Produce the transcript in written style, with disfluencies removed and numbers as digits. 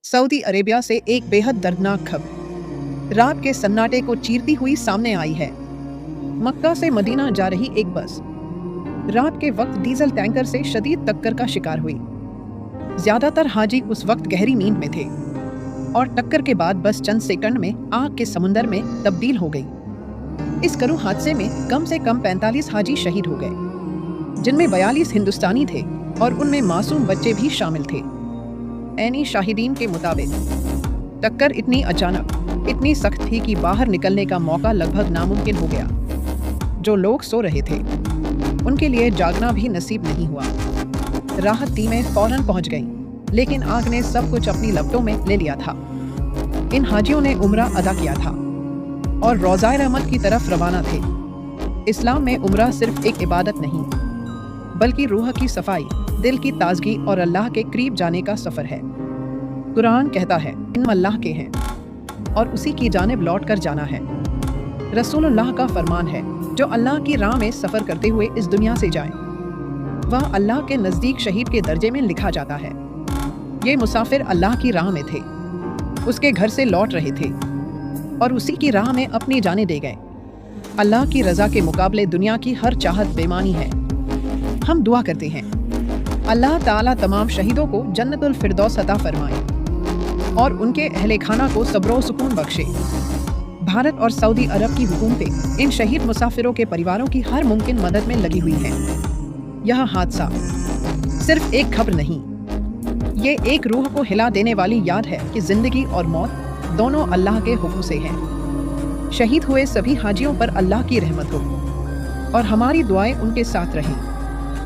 Saudi Arabia से एक बेहद दर्दनाक खबर रात के सन्नाटे को चीरती हुई सामने आई है। मक्का से मदीना जा रही एक बस रात के वक्त डीजल टैंकर से शदीद टक्कर का शिकार हुई। ज्यादातर हाजी उस वक्त गहरी नींद में थे और टक्कर के बाद बस चंद सेकंड में आग के समुंदर में तब्दील हो गई। इस करू हादसे में कम से कम 45 हाजी शहीद हो गए, जिनमें 42 हिंदुस्तानी थे और उनमें मासूम बच्चे भी शामिल थे। ऐनी शाहिदीन के मुताबिक टक्कर इतनी अचानक, इतनी सख्त थी कि बाहर निकलने का मौका लगभग नामुमकिन हो गया। जो लोग सो रहे थे उनके लिए जागना भी नसीब नहीं हुआ। राहत टीमें फौरन पहुंच गईं, लेकिन आग ने सब कुछ अपनी लपटों में ले लिया था। इन हाजियों ने उम्रा अदा किया था और रोज़ाए रहमत की तरफ रवाना थे। इस्लाम में उम्रा सिर्फ एक इबादत नहीं, बल्कि रूह की सफाई, दिल की ताजगी और अल्लाह के करीब जाने का सफर है। कुरान कहता है, इन अल्लाह के हैं और उसी की जानिब लौट कर जाना है। रसूलुल्लाह का फरमान है, जो अल्लाह की राह में सफर करते हुए इस दुनिया से जाए, वह अल्लाह के नजदीक शहीद के दर्जे में लिखा जाता है। ये मुसाफिर अल्लाह की राह में थे, उसके घर से लौट रहे थे और उसी की राह में अपनी जानें दे गए। अल्लाह की रजा के मुकाबले दुनिया की हर चाहत बेमानी है। हम दुआ करते हैं, अल्लाह ताला तमाम शहीदों को जन्नतुल फिरदौस अता फरमाए और उनके अहले खाना को सब्र सुकून बख्शे। भारत और सऊदी अरब की हुकूमतें इन शहीद मुसाफिरों के परिवारों की हर मुमकिन मदद में लगी हुई हैं। यह हादसा सिर्फ एक खबर नहीं, ये एक रूह को हिला देने वाली याद है कि जिंदगी और मौत दोनों अल्लाह के हुक्म से हैं। शहीद हुए सभी हाजियों पर अल्लाह की रहमत हो और हमारी दुआएं उनके साथ रहें।